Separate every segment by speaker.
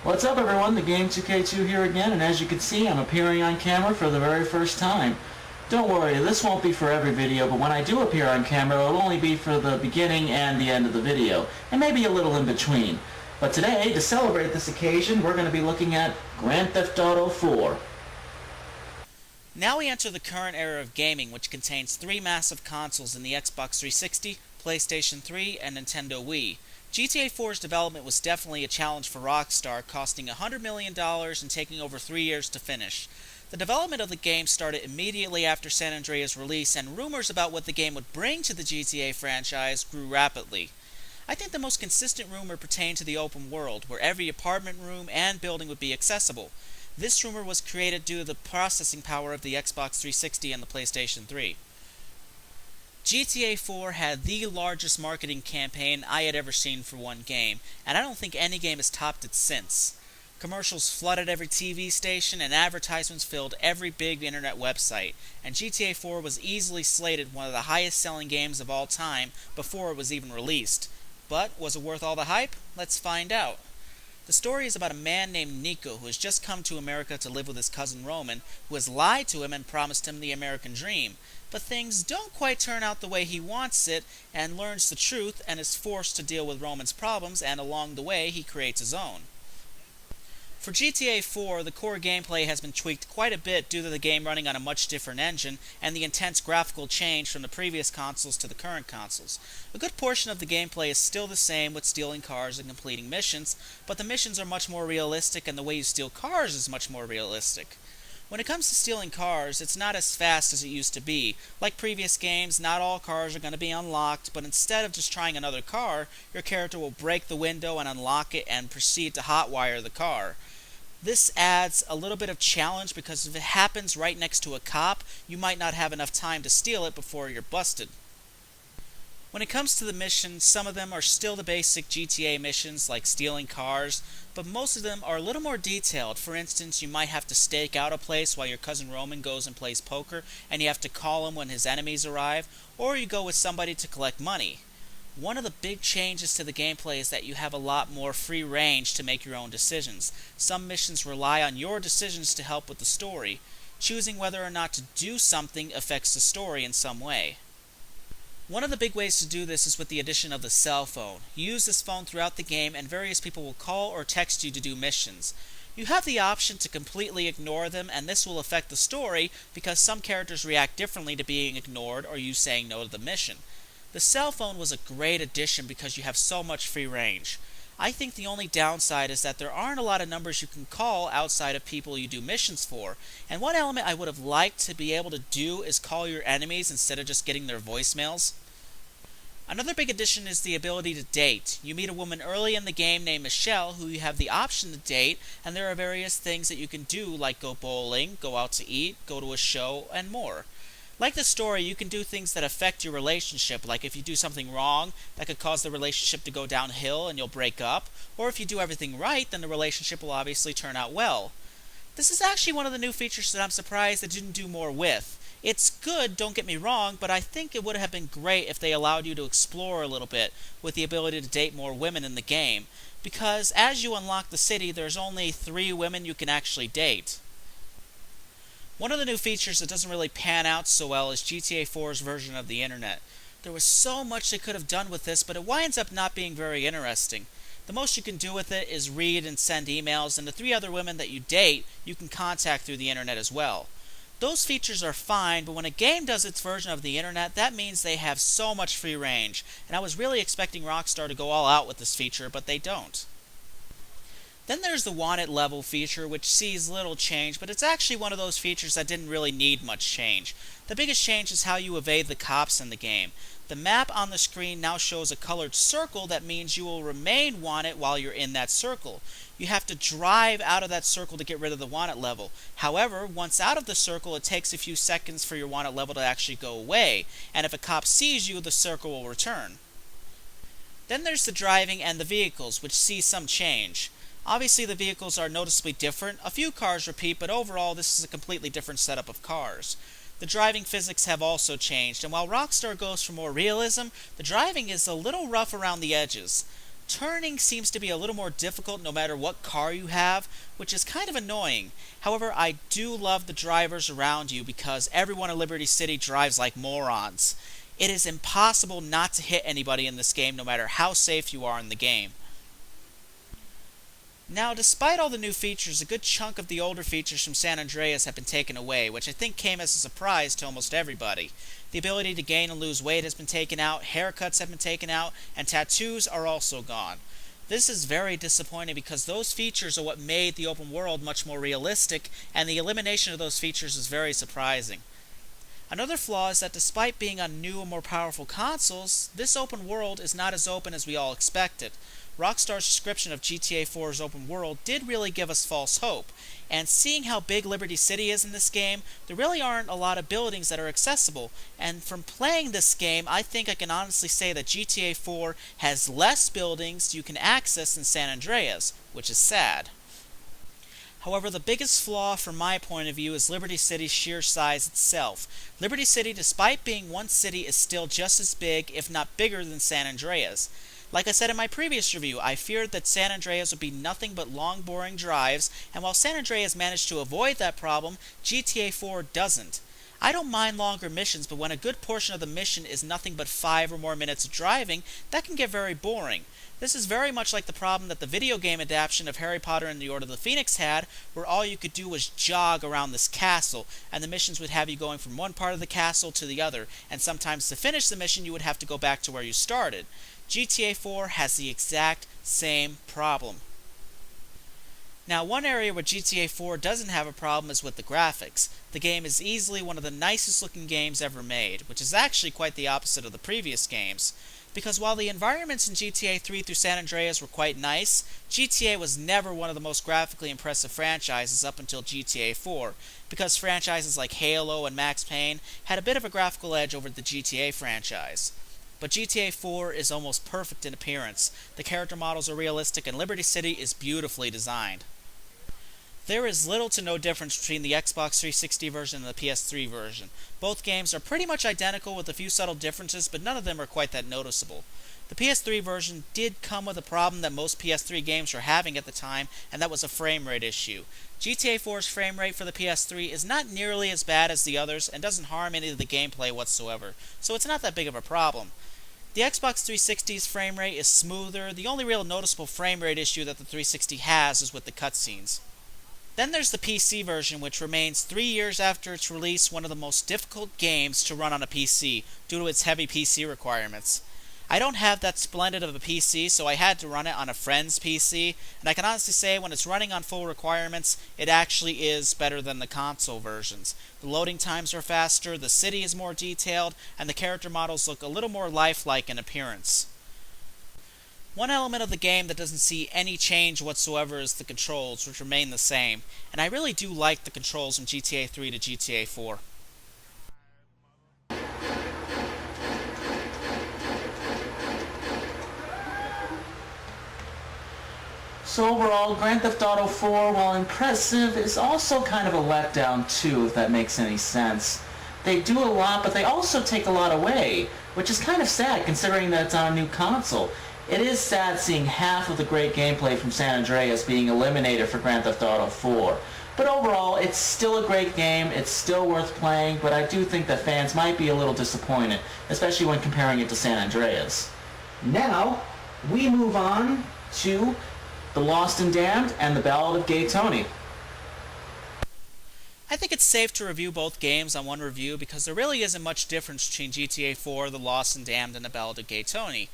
Speaker 1: What's up everyone, the Game 2K2 here again, and as you can see I'm appearing on camera for the very first time. Don't worry, this won't be for every video, but when I do appear on camera it'll only be for the beginning and the end of the video, and maybe a little in between. But today, to celebrate this occasion, we're going to be looking at Grand Theft Auto 4.
Speaker 2: Now we enter the current era of gaming, which contains three massive consoles in the Xbox 360, PlayStation 3, and Nintendo Wii. GTA 4's development was definitely a challenge for Rockstar, costing $100 million and taking over 3 years to finish. The development of the game started immediately after San Andreas' release, and rumors about what the game would bring to the GTA franchise grew rapidly. I think the most consistent rumor pertained to the open world, where every apartment room and building would be accessible. This rumor was created due to the processing power of the Xbox 360 and the PlayStation 3. GTA 4 had the largest marketing campaign I had ever seen for one game, and I don't think any game has topped it since. Commercials flooded every TV station, and advertisements filled every big internet website, and GTA 4 was easily slated one of the highest selling games of all time before it was even released. But was it worth all the hype? Let's find out. The story is about a man named Nico who has just come to America to live with his cousin Roman, who has lied to him and promised him the American dream. But things don't quite turn out the way he wants it, and learns the truth and is forced to deal with Roman's problems, and along the way he creates his own. For GTA 4, the core gameplay has been tweaked quite a bit due to the game running on a much different engine and the intense graphical change from the previous consoles to the current consoles. A good portion of the gameplay is still the same, with stealing cars and completing missions, but the missions are much more realistic and the way you steal cars is much more realistic. When it comes to stealing cars, it's not as fast as it used to be. Like previous games, not all cars are going to be unlocked, but instead of just trying another car, your character will break the window and unlock it and proceed to hotwire the car. This adds a little bit of challenge because if it happens right next to a cop, you might not have enough time to steal it before you're busted. When it comes to the missions, some of them are still the basic GTA missions like stealing cars, but most of them are a little more detailed. For instance, you might have to stake out a place while your cousin Roman goes and plays poker, and you have to call him when his enemies arrive, or you go with somebody to collect money. One of the big changes to the gameplay is that you have a lot more free range to make your own decisions. Some missions rely on your decisions to help with the story. Choosing whether or not to do something affects the story in some way. One of the big ways to do this is with the addition of the cell phone. You use this phone throughout the game and various people will call or text you to do missions. You have the option to completely ignore them, and this will affect the story because some characters react differently to being ignored or you saying no to the mission. The cell phone was a great addition because you have so much free range. I think the only downside is that there aren't a lot of numbers you can call outside of people you do missions for, and one element I would have liked to be able to do is call your enemies instead of just getting their voicemails. Another big addition is the ability to date. You meet a woman early in the game named Michelle who you have the option to date, and there are various things that you can do like go bowling, go out to eat, go to a show, and more. Like the story, you can do things that affect your relationship, like if you do something wrong, that could cause the relationship to go downhill and you'll break up, or if you do everything right, then the relationship will obviously turn out well. This is actually one of the new features that I'm surprised they didn't do more with. It's good, don't get me wrong, but I think it would have been great if they allowed you to explore a little bit with the ability to date more women in the game, because as you unlock the city, there's only 3 women you can actually date. One of the new features that doesn't really pan out so well is GTA 4's version of the internet. There was so much they could have done with this, but it winds up not being very interesting. The most you can do with it is read and send emails, and the 3 other women that you date, you can contact through the internet as well. Those features are fine, but when a game does its version of the internet, that means they have so much free range, and I was really expecting Rockstar to go all out with this feature, but they don't. Then there's the wanted level feature, which sees little change, but it's actually one of those features that didn't really need much change. The biggest change is how you evade the cops in the game. The map on the screen now shows a colored circle that means you will remain wanted while you're in that circle. You have to drive out of that circle to get rid of the wanted level. However, once out of the circle, it takes a few seconds for your wanted level to actually go away, and if a cop sees you, the circle will return. Then there's the driving and the vehicles, which see some change. Obviously the vehicles are noticeably different, a few cars repeat, but overall this is a completely different setup of cars. The driving physics have also changed, and while Rockstar goes for more realism, the driving is a little rough around the edges. Turning seems to be a little more difficult no matter what car you have, which is kind of annoying. However, I do love the drivers around you because everyone in Liberty City drives like morons. It is impossible not to hit anybody in this game no matter how safe you are in the game. Now, despite all the new features, a good chunk of the older features from San Andreas have been taken away, which I think came as a surprise to almost everybody. The ability to gain and lose weight has been taken out, haircuts have been taken out, and tattoos are also gone. This is very disappointing because those features are what made the open world much more realistic, and the elimination of those features is very surprising. Another flaw is that despite being on new and more powerful consoles, this open world is not as open as we all expected. Rockstar's description of GTA 4's open world did really give us false hope, and seeing how big Liberty City is in this game, there really aren't a lot of buildings that are accessible, and from playing this game, I think I can honestly say that GTA 4 has less buildings you can access than San Andreas, which is sad. However, the biggest flaw from my point of view is Liberty City's sheer size itself. Liberty City, despite being one city, is still just as big, if not bigger, than San Andreas. Like I said in my previous review, I feared that San Andreas would be nothing but long, boring drives, and while San Andreas managed to avoid that problem, GTA 4 doesn't. I don't mind longer missions, but when a good portion of the mission is nothing but 5 or more minutes of driving, that can get very boring. This is very much like the problem that the video game adaptation of Harry Potter and the Order of the Phoenix had, where all you could do was jog around this castle, and the missions would have you going from one part of the castle to the other, and sometimes to finish the mission you would have to go back to where you started. GTA 4 has the exact same problem. Now, one area where GTA 4 doesn't have a problem is with the graphics. The game is easily one of the nicest looking games ever made, which is actually quite the opposite of the previous games. Because while the environments in GTA 3 through San Andreas were quite nice, GTA was never one of the most graphically impressive franchises up until GTA 4, because franchises like Halo and Max Payne had a bit of a graphical edge over the GTA franchise. But GTA 4 is almost perfect in appearance, the character models are realistic, and Liberty City is beautifully designed. There is little to no difference between the Xbox 360 version and the PS3 version. Both games are pretty much identical with a few subtle differences, but none of them are quite that noticeable. The PS3 version did come with a problem that most PS3 games were having at the time, and that was a frame rate issue. GTA 4's frame rate for the PS3 is not nearly as bad as the others, and doesn't harm any of the gameplay whatsoever, so it's not that big of a problem. The Xbox 360's frame rate is smoother. The only real noticeable frame rate issue that the 360 has is with the cutscenes. Then there's the PC version, which remains 3 years after its release one of the most difficult games to run on a PC due to its heavy PC requirements. I don't have that splendid of a PC, so I had to run it on a friend's PC, and I can honestly say when it's running on full requirements, it actually is better than the console versions. The loading times are faster, the city is more detailed, and the character models look a little more lifelike in appearance. One element of the game that doesn't see any change whatsoever is the controls, which remain the same, and I really do like the controls from GTA 3 to GTA 4.
Speaker 1: So overall, Grand Theft Auto 4, while impressive, is also kind of a letdown too, if that makes any sense. They do a lot, but they also take a lot away, which is kind of sad considering that it's on a new console. It is sad seeing half of the great gameplay from San Andreas being eliminated for Grand Theft Auto 4. But overall, it's still a great game, it's still worth playing, but I do think that fans might be a little disappointed, especially when comparing it to San Andreas. Now, we move on to The Lost and Damned and The Ballad of Gay Tony.
Speaker 2: I think it's safe to review both games on one review because there really isn't much difference between GTA 4, The Lost and Damned, and The Ballad of Gay Tony.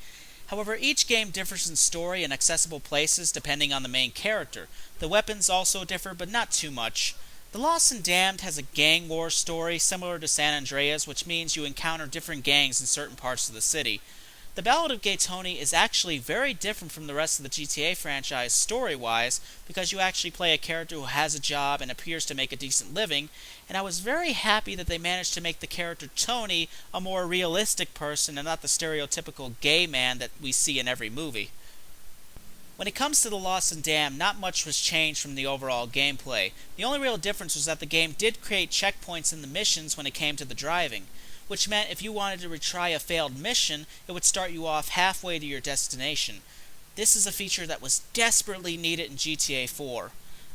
Speaker 2: However, each game differs in story and accessible places depending on the main character. The weapons also differ, but not too much. The Lost and Damned has a gang war story similar to San Andreas, which means you encounter different gangs in certain parts of the city. The Ballad of Gay Tony is actually very different from the rest of the GTA franchise story-wise, because you actually play a character who has a job and appears to make a decent living, and I was very happy that they managed to make the character Tony a more realistic person and not the stereotypical gay man that we see in every movie. When it comes to The Lost and Damned, not much was changed from the overall gameplay. The only real difference was that the game did create checkpoints in the missions when it came to the driving, which meant if you wanted to retry a failed mission, it would start you off halfway to your destination. This is a feature that was desperately needed in GTA 4.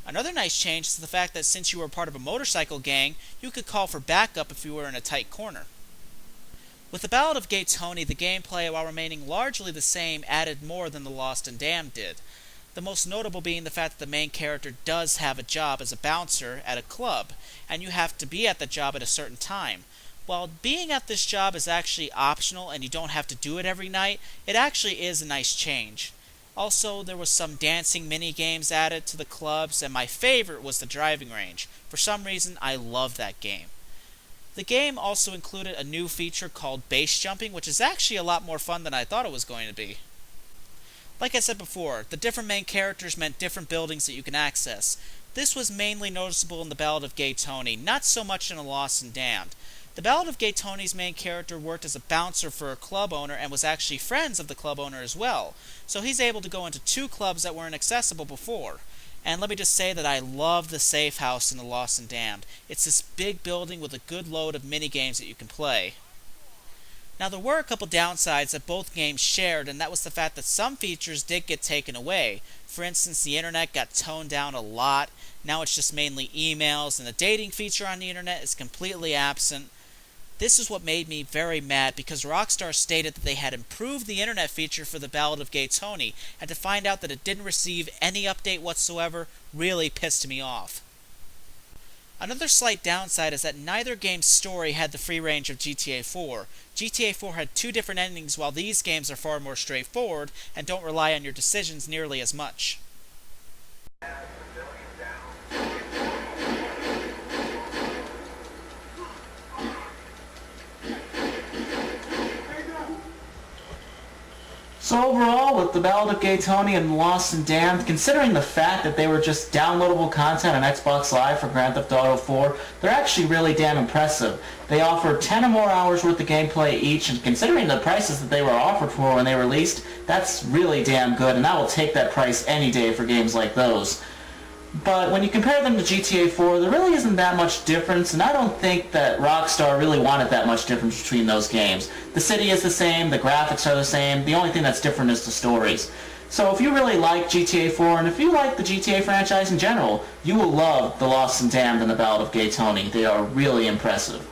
Speaker 2: Another nice change is the fact that since you were part of a motorcycle gang, you could call for backup if you were in a tight corner. With the Ballad of Gay Tony, the gameplay, while remaining largely the same, added more than The Lost and Damned did. The most notable being the fact that the main character does have a job as a bouncer at a club, and you have to be at the job at a certain time. While being at this job is actually optional and you don't have to do it every night, it actually is a nice change. Also, there was some dancing mini-games added to the clubs, and my favorite was the driving range. For some reason, I love that game. The game also included a new feature called base jumping, which is actually a lot more fun than I thought it was going to be. Like I said before, the different main characters meant different buildings that you can access. This was mainly noticeable in the Ballad of Gay Tony, not so much in The Lost and Damned. The Ballad of Gay Tony's main character worked as a bouncer for a club owner and was actually friends of the club owner as well, so he's able to go into 2 clubs that weren't accessible before. And let me just say that I love the safe house in The Lost and Damned. It's this big building with a good load of minigames that you can play. Now there were a couple downsides that both games shared, and that was the fact that some features did get taken away. For instance, the internet got toned down a lot. Now it's just mainly emails, and the dating feature on the internet is completely absent. This is what made me very mad, because Rockstar stated that they had improved the internet feature for the Ballad of Gay Tony, and to find out that it didn't receive any update whatsoever really pissed me off. Another slight downside is that neither game's story had the free range of GTA 4. GTA 4 had 2 different endings, while these games are far more straightforward and don't rely on your decisions nearly as much.
Speaker 1: So overall, with the Ballad of Gay Tony and Lost and Damned, considering the fact that they were just downloadable content on Xbox Live for Grand Theft Auto 4, they're actually really damn impressive. They offer 10 or more hours worth of gameplay each, and considering the prices that they were offered for when they released, that's really damn good, and I will take that price any day for games like those. But when you compare them to GTA 4, there really isn't that much difference, and I don't think that Rockstar really wanted that much difference between those games. The city is the same, the graphics are the same, the only thing that's different is the stories. So if you really like GTA 4, and if you like the GTA franchise in general, you will love The Lost and Damned and the Ballad of Gay Tony. They are really impressive.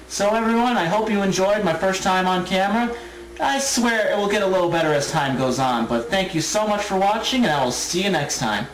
Speaker 1: So everyone, I hope you enjoyed my first time on camera. I swear it will get a little better as time goes on, but thank you so much for watching, and I will see you next time.